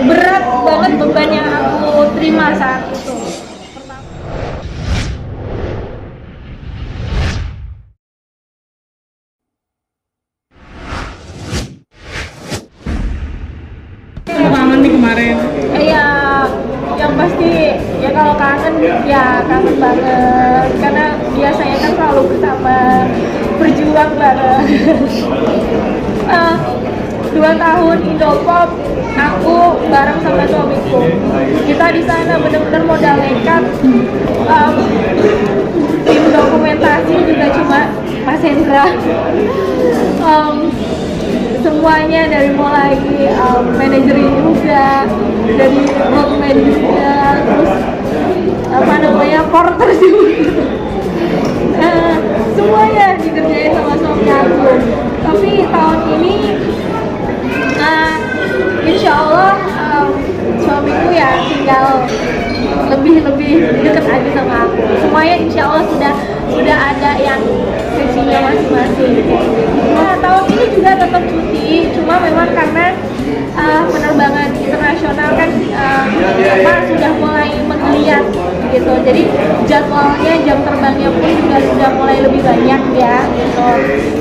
berat banget beban yang aku terima saat itu. Kangen nih kemarin. Iya, yang pasti ya kalau kangen ya kangen banget karena biasanya kan selalu bersama berjuang bareng. 2 tahun Indopop aku bareng sama suamiku. Kita di sana benar-benar modal nekat. Tim dokumentasi juga cuma Mas Hendra. Semuanya dari mulai manajer juga, dari roadman juga, terus porter juga. Semuanya dikerjain sama suami aku. Tapi tahun ini insya Allah suamiku ya tinggal lebih dekat aja sama aku. Semuanya insya Allah sudah ada yang seksinya masing-masing. Nah, tahun ini juga tetap cuti, cuma memang karena penerbangan internasional kan sudah mulai menggeliat gitu. Jadi jadwalnya jam terbangnya pun juga sudah mulai lebih banyak ya gitu.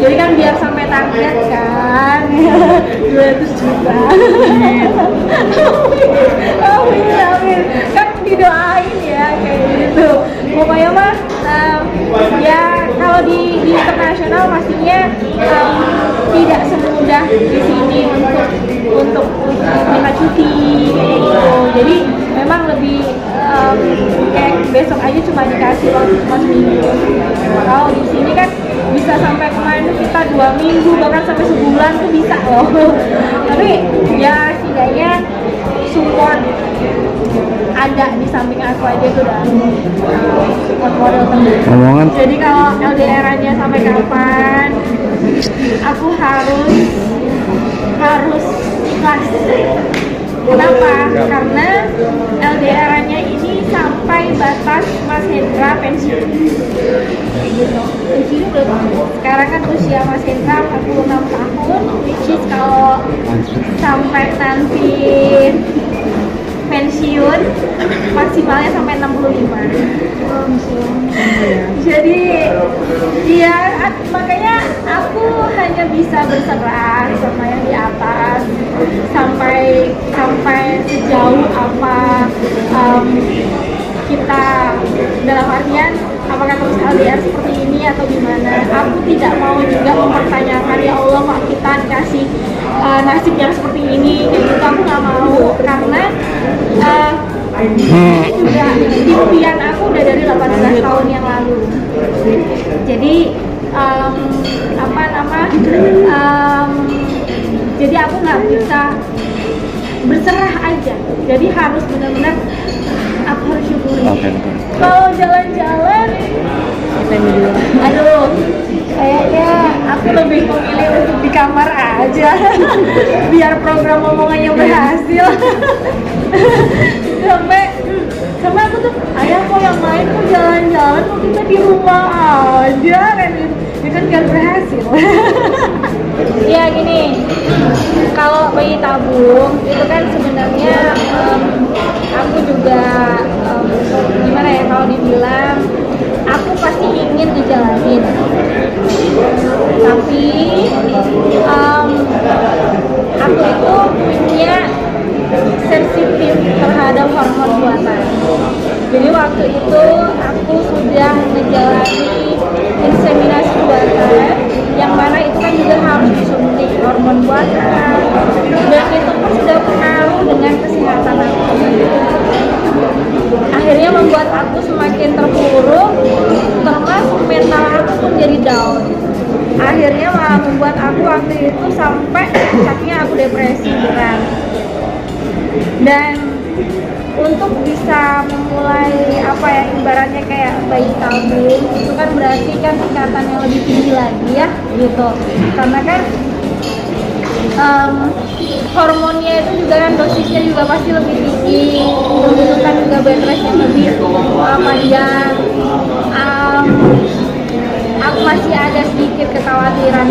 Jadi kan biar sampai target kan 200 juta. Amin. Kan didoain ya kayak gitu. Pokoknya mah ya kalau di internasional pastinya tidak semudah di sini untuk minta cuti kayak gitu. Jadi memang lebih kayak besok aja cuma dikasih waktu cuma seminggu. Kalau di sini kan bisa sampai kemarin kita 2 minggu bahkan sampai sebulan tuh bisa loh. Tapi ya setidaknya support ada di samping aku aja itu udah support model terbaik. Jadi kalau LDR-nya sampai kapan aku harus ikhlas. Kenapa? Karena LDR-nya ini sampai batas Mas Hendra pensiun. Gitu. Pensiun berapa? Sekarang kan usia Mas Hendra 46 tahun, which is kalau sampai nanti pensiun maksimalnya sampai 65. Jadi ya makanya aku hanya bisa berserah sama yang di atas sampai sejauh apa kita dalam artian apakah terus LDR seperti ini atau gimana. Aku tidak mau juga mempertanyakan ya Allah kok kita dikasih nasib yang seperti ini kayak gitu. Aku nggak mau karena juga impian aku udah dari 18 tahun yang lalu. Jadi jadi aku nggak bisa berserah aja. Jadi harus benar-benar aku harus syukuri. Kalau jalan-jalan, aduh, kayaknya aku lebih memilih untuk di kamar aja, biar program omongannya berhasil. sampai aku tuh, ayah kok yang main kok jalan-jalan, kok kita di rumah aja kan? Ya kan biar berhasil. Ya gini, kalau bayi tabung itu kan sebenarnya aku juga gimana ya kalau dibilang aku pasti ingin ngejalanin, tapi aku itu punya sensitif terhadap hormon buatan. Jadi waktu itu aku sudah menjalani inseminasi buatan, yang mana itu kan juga harus disuntik hormon buatan, dan itu pun sudah berpengaruh dengan kesehatan aku. Akhirnya membuat aku semakin terpuruk, termasuk mental aku pun jadi down. Akhirnya malah membuat aku waktu itu sampai akhirnya aku depresi berat. Dan untuk bisa memulai ibaratnya kayak bayi tabung itu kan berarti kan tingkatan yang lebih tinggi lagi ya gitu, karena kan hormonnya itu juga kan dosisnya juga pasti lebih tinggi, membutuhkan juga bed rest yang lebih panjang. Aku masih ada sedikit kekhawatiran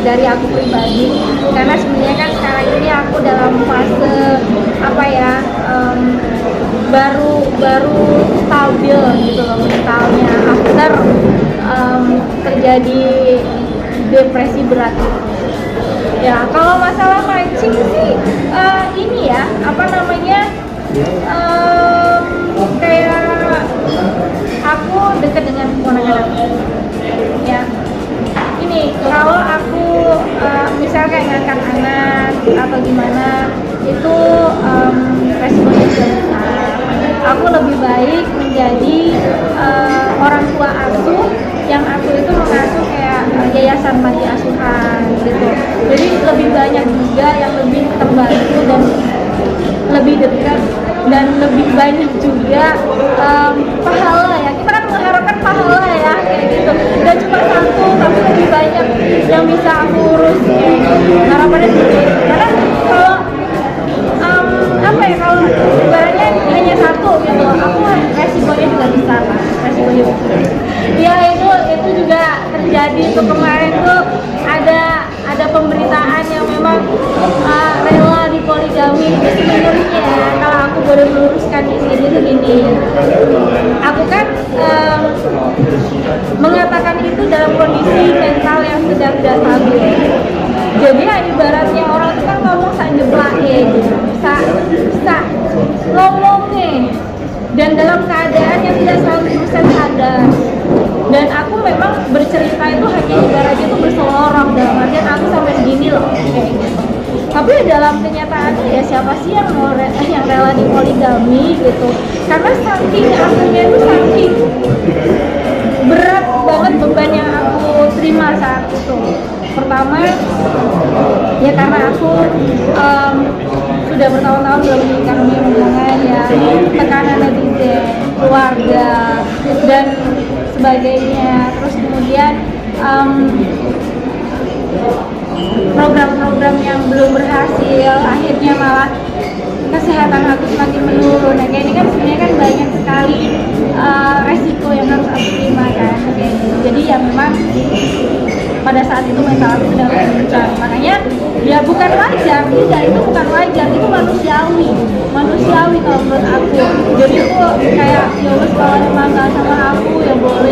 dari aku pribadi, karena sebenarnya kan sekarang ini aku dalam fase baru stabil gitu loh mentalnya after terjadi depresi berat. Ya kalau masalah mancing sih ini ya apa namanya kayak aku dekat dengan keponakan aku ya. Ini kalau aku misal kayak ngangkat anak atau gimana itu resikonya juga besar. Aku lebih baik menjadi orang tua asuh yang aku itu mengasuh kayak yayasan panti asuhan gitu. Jadi lebih banyak juga yang lebih terbantu dan lebih dekat dan lebih banyak juga pahala ya. Kita kan mengharapkan pahala ya kayak gitu. Dan cuma satu tapi lebih banyak yang bisa aku urus kayak gitu. Harapannya seperti itu. Karena kalau apa ya kalau ibaratnya hanya satu gitu, aku resikonya juga besar lah, resikonya besar. Ya itu juga terjadi tuh kemarin tuh ada pemberitaan yang memang rela di poligami. Sebenarnya kalau aku boleh meluruskan di sini tuh gini, aku kan mengatakan itu dalam kondisi mental yang sedang tidak stabil. Jadi ya ibaratnya orang itu kan ngomong sak jeblake gitu, sak ngomongnya dan dalam keadaan yang tidak 100% sadar. Dan aku memang bercerita itu hanya ibaratnya itu berselorong dalam artian aku sampai segini loh kayak gitu. Tapi dalam kenyataannya ya siapa sih yang rela di poligami gitu? Karena saking akunya itu saking berat banget beban yang aku terima saat itu. Pertama ya karena aku sudah bertahun-tahun belum dikaruniai hubungan ya, tekanan netizen, keluarga dan sebagainya. Terus kemudian program-program yang belum berhasil, akhirnya malah kesehatan aku semakin menurun. Nah kayak ini kan sebenarnya kan banyak sekali resiko yang harus aku terima kan. Jadi ya memang pada saat itu mental aku sedang terguncang. Makanya ya bukan wajar, tidak, itu bukan wajar, itu manusiawi kalau menurut aku. Jadi itu kayak ya wes kalau memang gak sama aku ya boleh